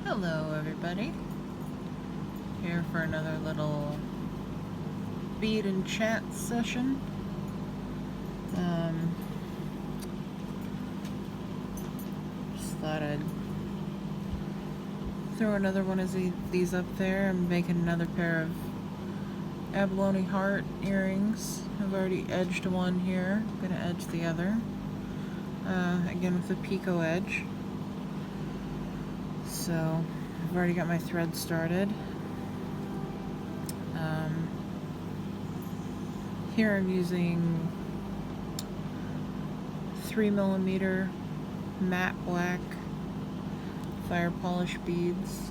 Hello everybody, here for another little bead and chat session. Just thought I'd throw another one of these up there. I'm making another pair of abalone heart earrings. I've already edged one here, I'm gonna edge the other. Again with the picot edge. So I've already got my thread started. Here I'm using 3mm matte black fire polish beads.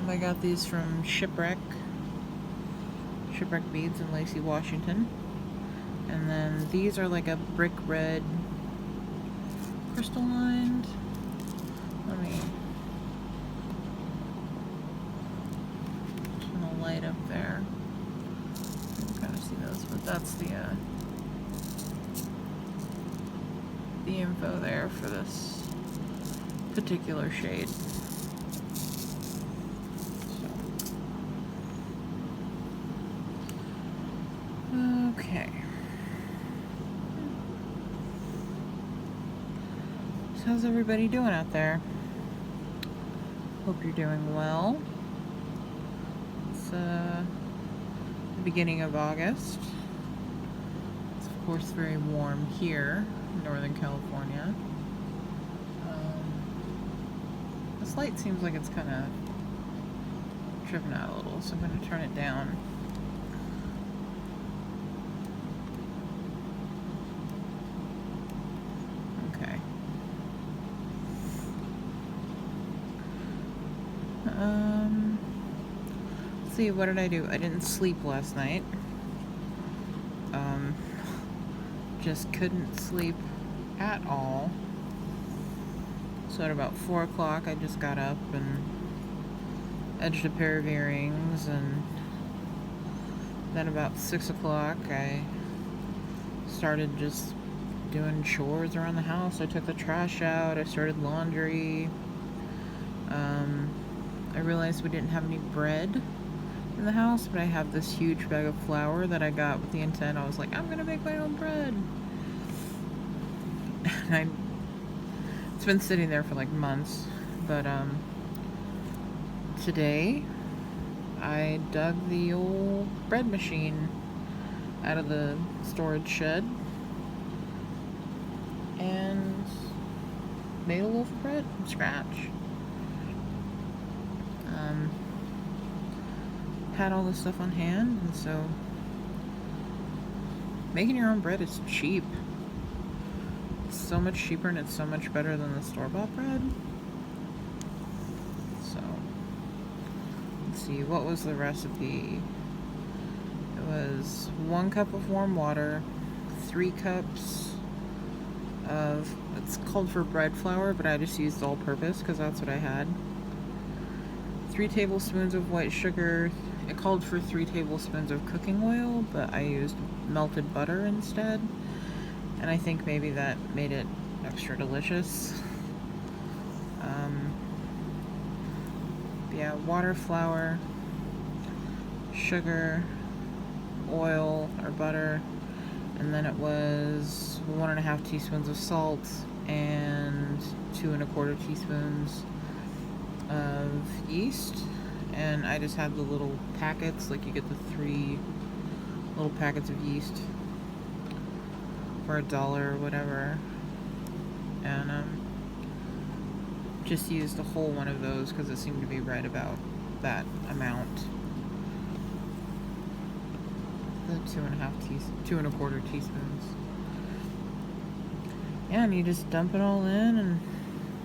I got these from Shipwreck Beads in Lacey, Washington. And then these are like a brick red crystal lined. Let me turn the light up there. You can kind of see those, but that's the info there for this particular shade. Okay. So how's everybody doing out there? Hope you're doing well. It's the beginning of August. It's of course very warm here in Northern California. This light seems like it's kind of tripping out a little, so I'm going to turn it down. Okay. Let's see, what did I do? I didn't sleep last night. Just couldn't sleep at all. So at about 4 o'clock I just got up and edged a pair of earrings, and then about 6 o'clock I started just doing chores around the house. I took the trash out, I started laundry. I realized we didn't have any bread in the house, but I have this huge bag of flour that I got with the intent. I was like, I'm gonna make my own bread. And it's been sitting there for like months, but today I dug the old bread machine out of the storage shed and made a loaf of bread from scratch. Had all this stuff on hand, and so making your own bread is cheap. It's so much cheaper and it's so much better than the store-bought bread. So let's see, what was the recipe? It was 1 cup of warm water, 3 cups of, it's called for bread flour, but I just used all-purpose because that's what I had. 3 tablespoons of white sugar. It called for 3 tablespoons of cooking oil, but I used melted butter instead. And I think maybe that made it extra delicious. Yeah, water, flour, sugar, oil or butter, and then it was 1.5 teaspoons of salt and 2 1/4 teaspoons of yeast. And I just had the little packets, like you get the 3 little packets of yeast for $1 or whatever, and just used a whole one of those because it seemed to be right about that amount. The 2 1/4 teaspoons. Yeah, and you just dump it all in and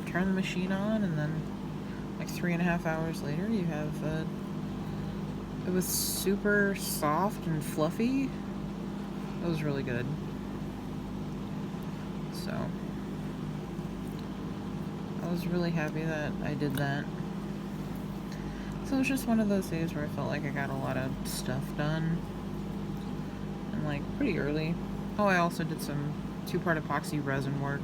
turn the machine on, and then like 3.5 hours later you have it was super soft and fluffy. It was really good. So I was really happy that I did that. So it was just one of those days where I felt like I got a lot of stuff done, and like pretty early. Oh, I also did some 2-part epoxy resin work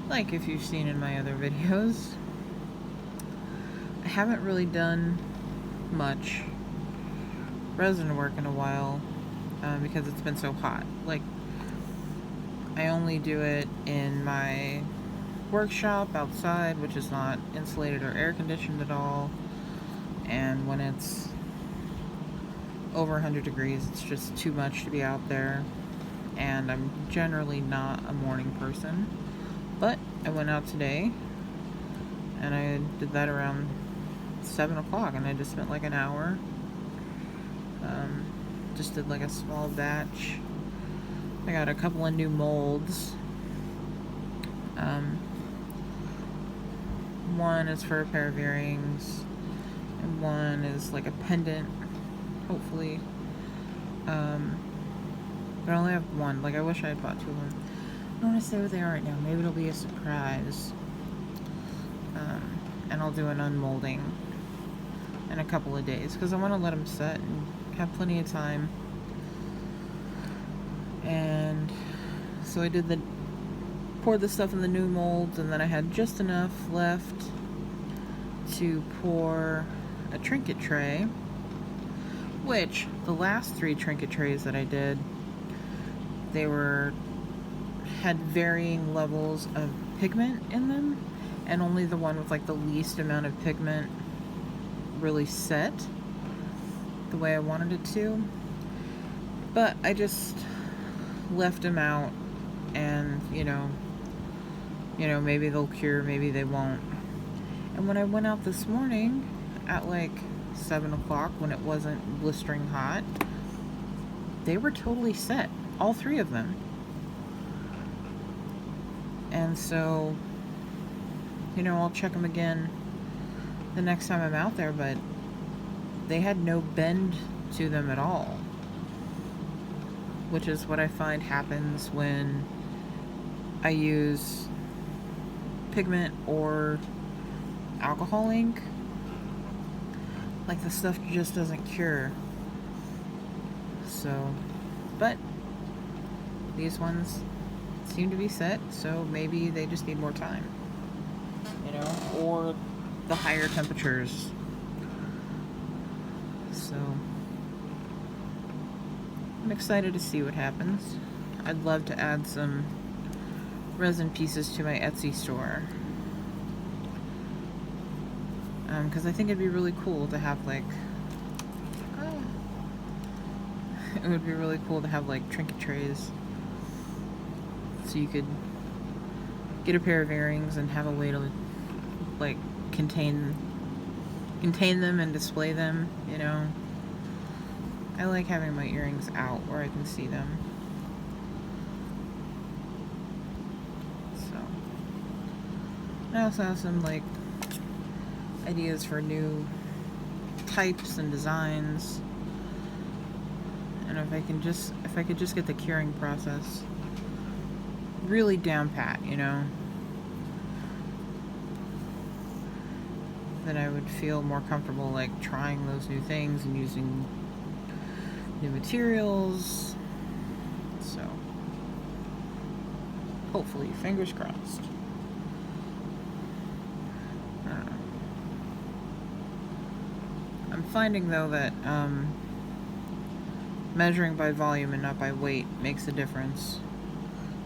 like if you've seen in my other videos, I haven't really done much resin work in a while because it's been so hot. Like, I only do it in my workshop outside, which is not insulated or air conditioned at all, and when it's over 100 degrees, it's just too much to be out there, and I'm generally not a morning person. But I went out today and I did that around 7 o'clock, and I just spent like an hour. Just did like a small batch. I got a couple of new molds. One is for a pair of earrings, and one is like a pendant, hopefully. But I only have one. Like, I wish I had bought two of them. I don't want to say what they are right now. Maybe it'll be a surprise. And I'll do an unmolding in a couple of days, because I want to let them set and have plenty of time. And so I did poured the stuff in the new molds, and then I had just enough left to pour a trinket tray, which the last 3 trinket trays that I did, they had varying levels of pigment in them, and only the one with like the least amount of pigment really set the way I wanted it to. But I just left them out, and you know, maybe they'll cure, maybe they won't. And when I went out this morning at like 7 o'clock, when it wasn't blistering hot, they were totally set, all 3 of them. And so, I'll check them again the next time I'm out there, but they had no bend to them at all, which is what I find happens when I use pigment or alcohol ink. Like, the stuff just doesn't cure. So, but these ones seem to be set, so maybe they just need more time, or the higher temperatures. So I'm excited to see what happens. I'd love to add some resin pieces to my Etsy store, because I think it'd be really cool to have like it would be really cool to have like trinket trays, so you could get a pair of earrings and have a way to like contain them and display them. I like having my earrings out where I can see them. So I also have some like ideas for new types and designs, and if I could just get the curing process really down pat, then I would feel more comfortable like trying those new things and using new materials. So hopefully, fingers crossed. I don't know. I'm finding though that measuring by volume and not by weight makes a difference.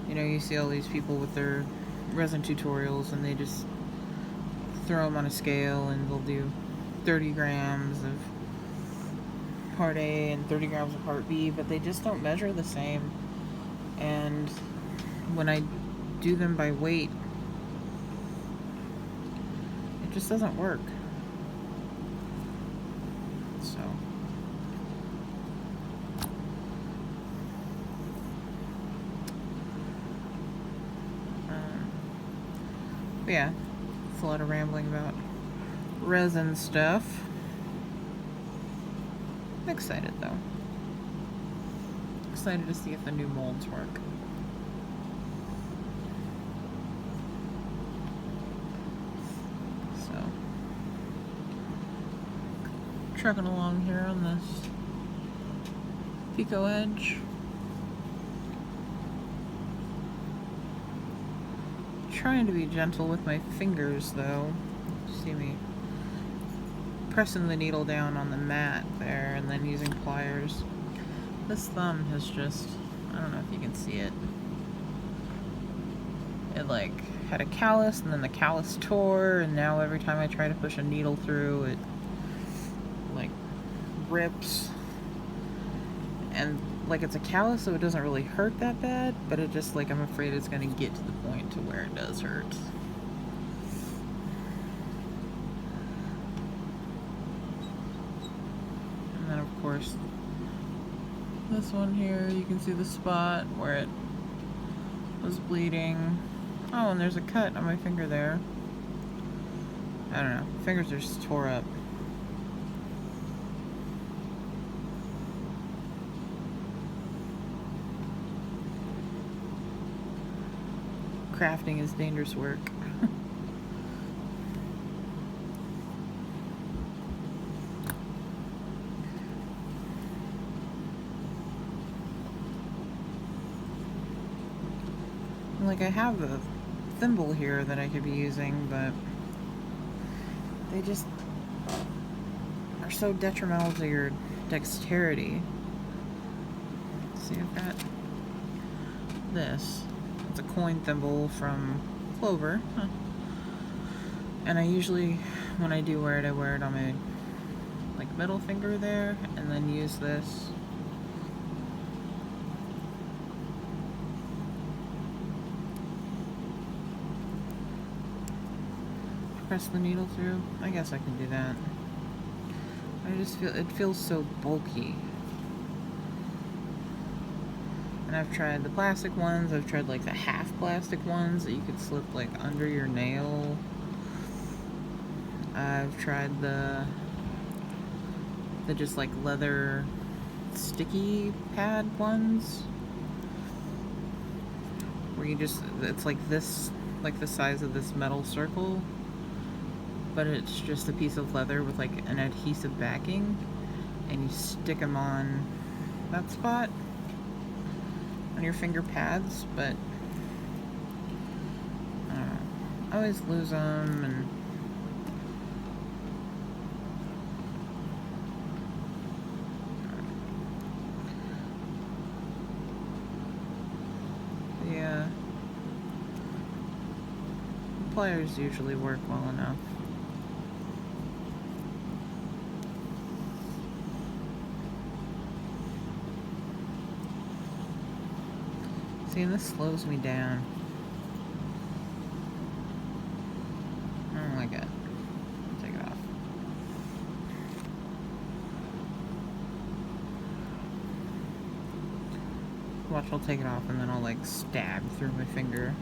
You see all these people with their resin tutorials, and they just throw them on a scale, and they'll do 30 grams of part A and 30 grams of part B, but they just don't measure the same. And when I do them by weight, it just doesn't work. So but yeah, it's a lot of rambling about resin stuff. I'm excited though. Excited to see if the new molds work. So, trucking along here on this Pico Edge. trying to be gentle with my fingers though. See me pressing the needle down on the mat there and then using pliers. This thumb has just, I don't know if you can see it. It like had a callus and then the callus tore, and now every time I try to push a needle through it like rips. And like it's a callus, so it doesn't really hurt that bad, but it just like I'm afraid it's gonna get to the point to where it does hurt. And then of course this one here, you can see the spot where it was bleeding. Oh, and there's a cut on my finger there. I don't know, fingers are just tore up. Crafting is dangerous work. Like, I have a thimble here that I could be using, but they just are so detrimental to your dexterity. See, I've got this. It's a coin thimble from Clover. And I usually, when I do wear it, I wear it on my like middle finger there, and then use this. Press the needle through. I guess I can do that. I just feel, it feels so bulky. And I've tried the plastic ones, I've tried like the half plastic ones that you could slip like under your nail. I've tried the just like leather sticky pad ones, where you just, it's like this, like the size of this metal circle, but it's just a piece of leather with like an adhesive backing, and you stick them on that spot on your finger pads, but I don't know, I always lose them, and yeah, pliers usually work well enough. See, this slows me down. I don't like it. Take it off. Watch, I'll take it off and then I'll like stab through my finger.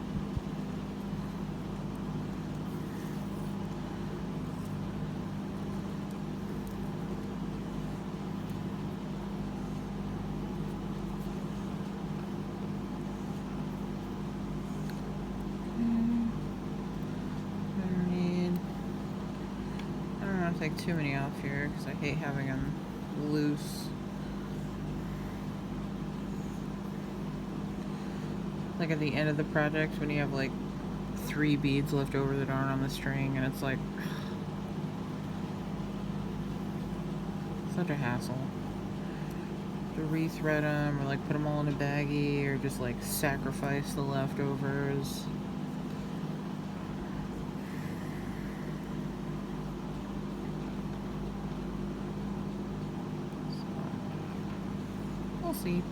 Take too many off here because I hate having them loose. Like at the end of the project when you have like 3 beads left over that aren't on the string, and it's like such a hassle to rethread them or like put them all in a baggie or just like sacrifice the leftovers. We'll see.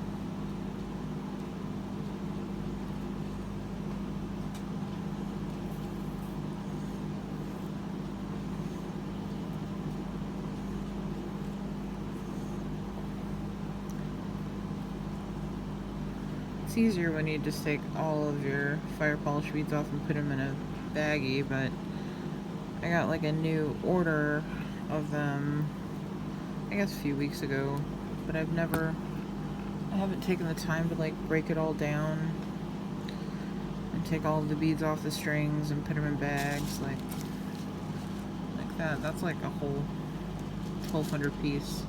It's easier when you just take all of your fire polish beads off and put them in a baggie, but I got like a new order of them, I guess a few weeks ago, but I haven't taken the time to like break it all down and take all of the beads off the strings and put them in bags like that. That's like a whole 1,200 piece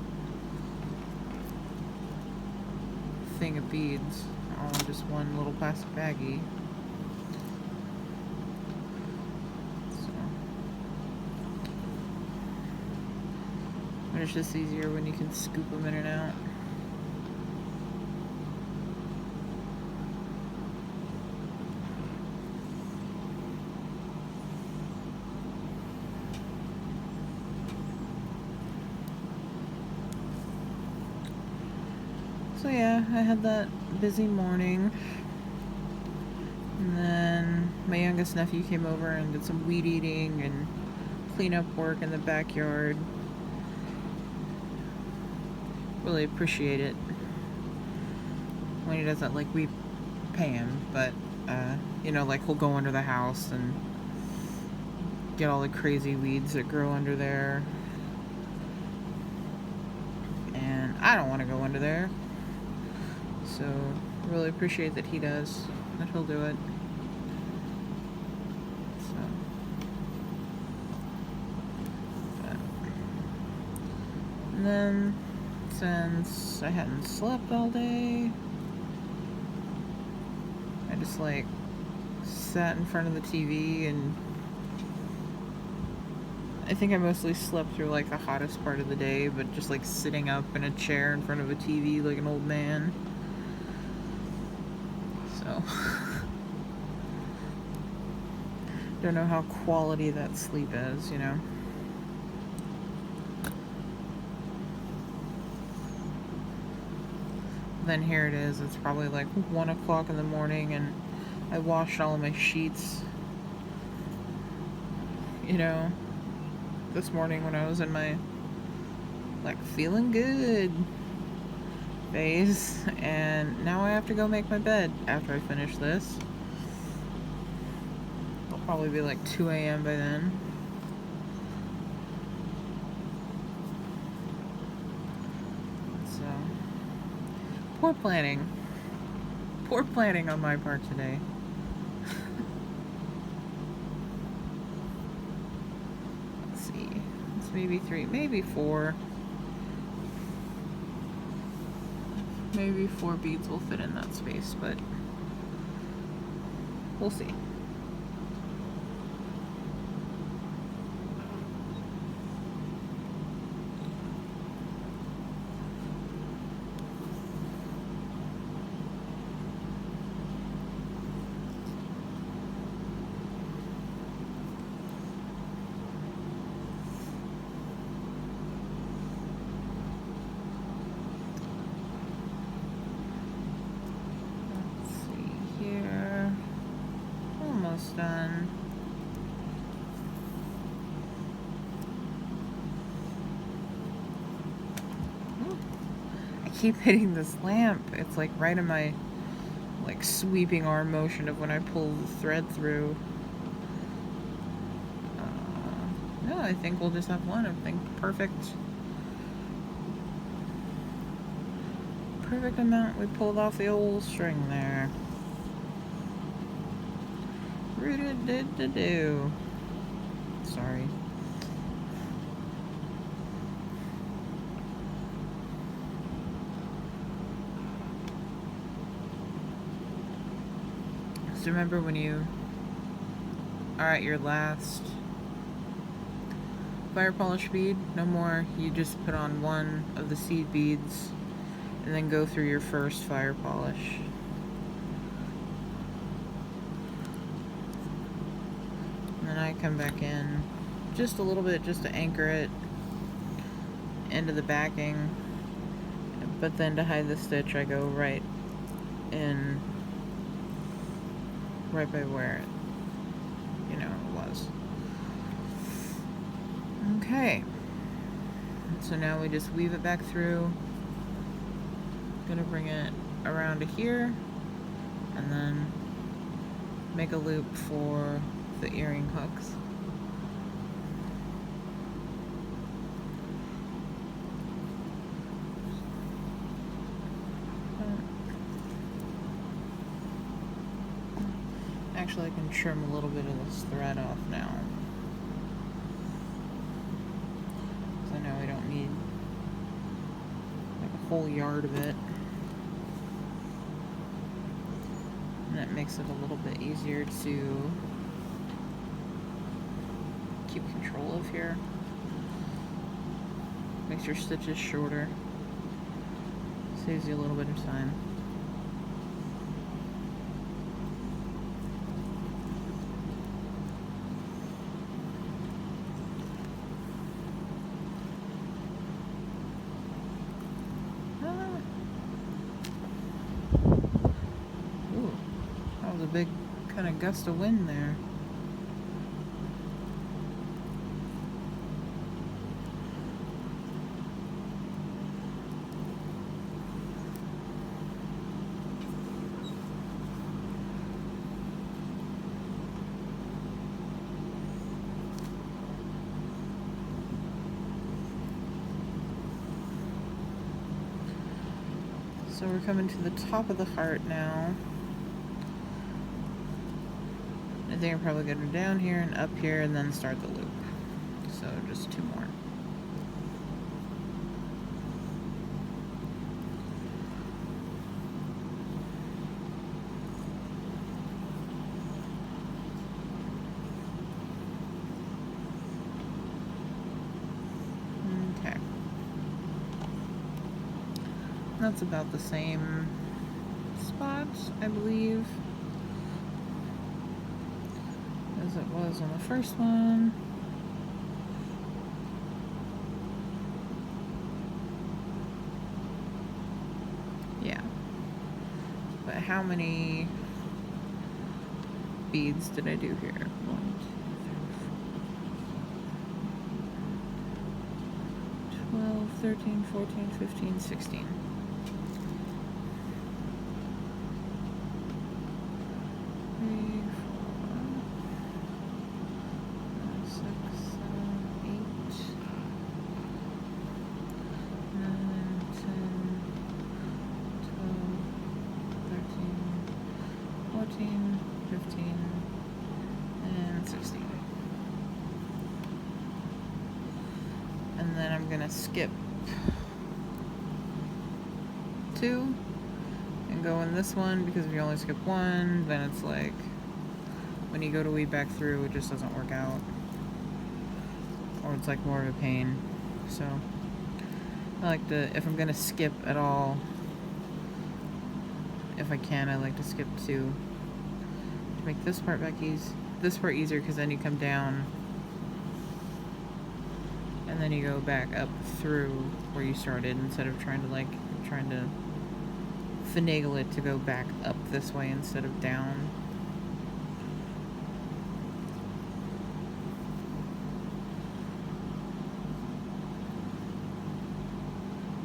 thing of beads all in just one little plastic baggie. it's just easier when you can scoop them in and out. So yeah, I had that busy morning. And then my youngest nephew came over and did some weed eating and cleanup work in the backyard. Really appreciate it. When he doesn't, like, we pay him, but, you know, like, he'll go under the house and get all the crazy weeds that grow under there. And I don't want to go under there. So, really appreciate that he does, that he'll do it. So, but, and then, since I hadn't slept all day, I just, like, sat in front of the TV, and I think I mostly slept through, like, the hottest part of the day, but just, like, sitting up in a chair in front of a TV like an old man. So, don't know how quality that sleep is, you know? Then here it is, it's probably like 1 o'clock in the morning, and I washed all of my sheets, you know, this morning when I was in my, like, feeling good phase, and now I have to go make my bed after I finish this. It'll probably be like 2 a.m. by then. So, poor planning. Poor planning on my part today. Let's see. It's maybe 3, maybe 4. Maybe 4 beads will fit in that space, but we'll see. Almost done. Ooh. I keep hitting this lamp. It's like right in my, like, sweeping arm motion of when I pull the thread through. No, I think we'll just have one. I think perfect amount. We pulled off the old string there. Do. Sorry. So remember when you are at your last fire polish bead, no more, you just put on one of the seed beads and then go through your first fire polish. And then I come back in just a little bit just to anchor it into the backing, but then to hide the stitch I go right in, right by where it, you know, it was. Okay, so now we just weave it back through. Gonna bring it around to here and then make a loop for the earring hooks. Actually, I can trim a little bit of this thread off now, because I know we don't need like a whole yard of it. And that makes it a little bit easier to keep control of here. Makes your stitches shorter. Saves you a little bit of time. Ooh, that was a big kind of gust of wind there. So we're coming to the top of the heart now. I think I'm probably going to go down here and up here and then start the loop. So just 2 more. Okay. That's about the same spot, I believe, as it was on the first one. Yeah. But how many beads did I do here? 1, 2, 3, 4, 12, 13, 14, 15, 16. 14, 15, and 16. And then I'm gonna skip 2 and go in this one, because if you only skip 1, then it's like when you go to weave back through, it just doesn't work out, or it's like more of a pain. So I like to, if I'm gonna skip at all, if I can, I like to skip 2 to make this part easier, because then you come down and then you go back up through where you started, instead of trying to finagle it to go back up this way instead of down.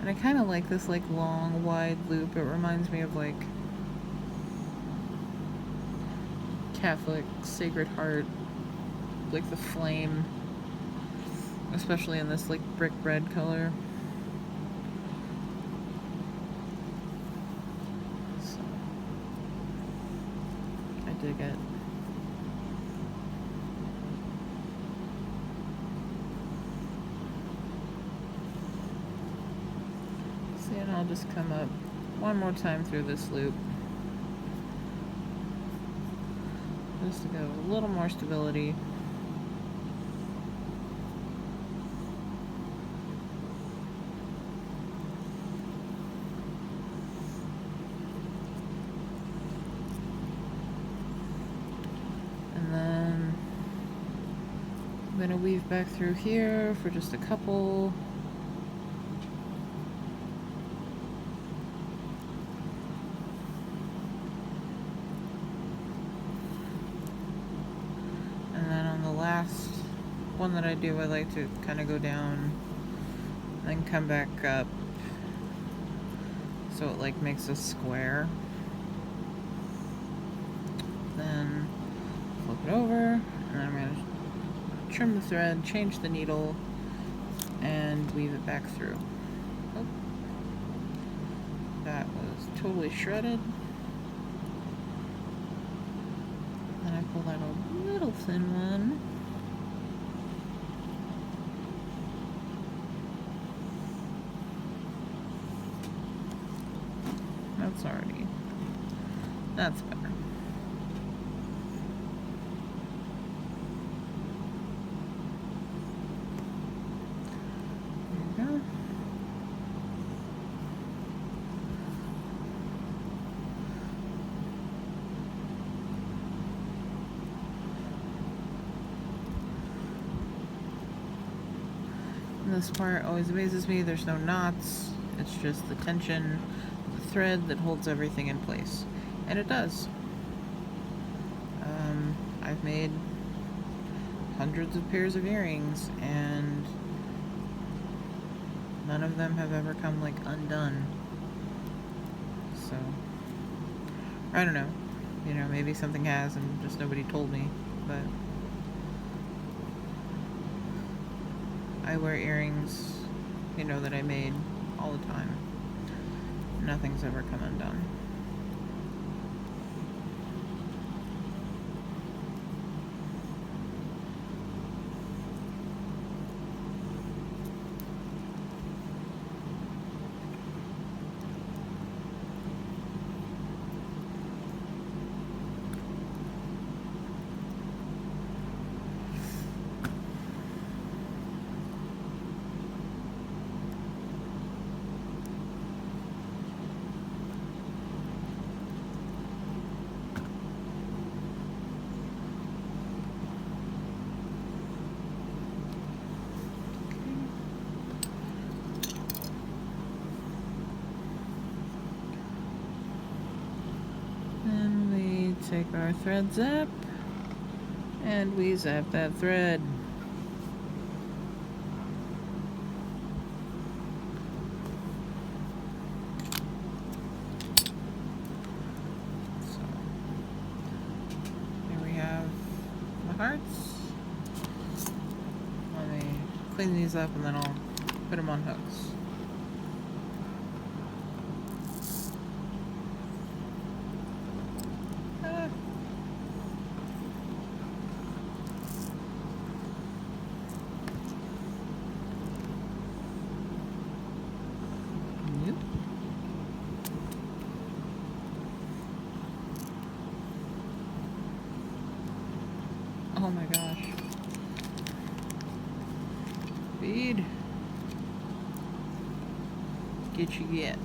And I kind of like this like long, wide loop. It reminds me of like Catholic Sacred Heart, like the flame, especially in this like brick red color. So I dig it. See, and I'll just come up one more time through this loop, just to go a little more stability. And then I'm going to weave back through here for just a couple. Last one that I do, I like to kind of go down then come back up, so it like makes a square. Then flip it over, and then I'm going to trim the thread, change the needle, and weave it back through. Oh, that was totally shredded. Then I pulled out a little thin one. That's better. There you go. This part always amazes me. There's no knots. It's just the tension of the thread that holds everything in place. And it does. I've made hundreds of pairs of earrings, and none of them have ever come, like, undone. So, I don't know. You know, maybe something has and just nobody told me, but I wear earrings, you know, that I made all the time. Nothing's ever come undone. Take our thread zap, and we zap that thread. So, here we have the hearts. Let me clean these up and then I'll put them on hooks. Oh my gosh. Bead. Get you yet.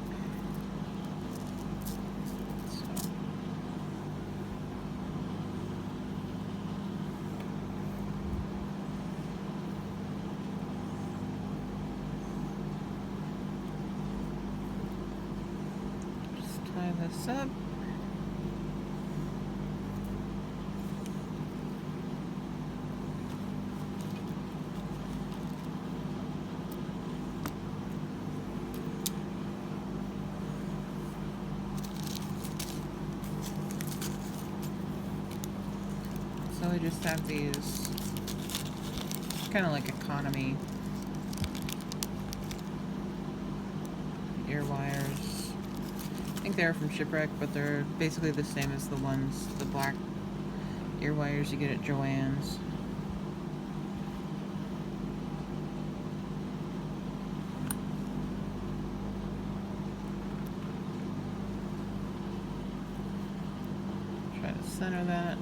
Just tie this up. So I just have these kind of like economy ear wires. I think they're from Shipwreck, but they're basically the same as the ones, the black ear wires you get at Joann's. Try to center that.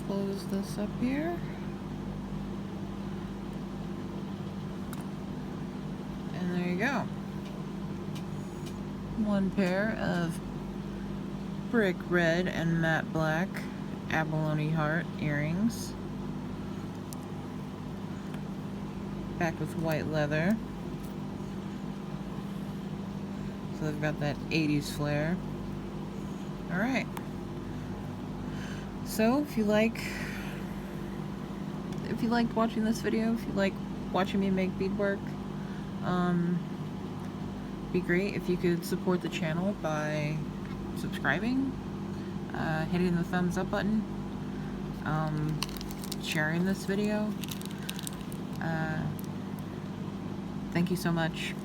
Close this up here. And there you go. One pair of brick red and matte black abalone heart earrings. Backed with white leather. So they've got that 80s flair. Alright. So if you liked watching this video, if you like watching me make beadwork, be great if you could support the channel by subscribing, hitting the thumbs up button, sharing this video. Thank you so much,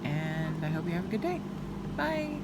and I hope you have a good day. Bye!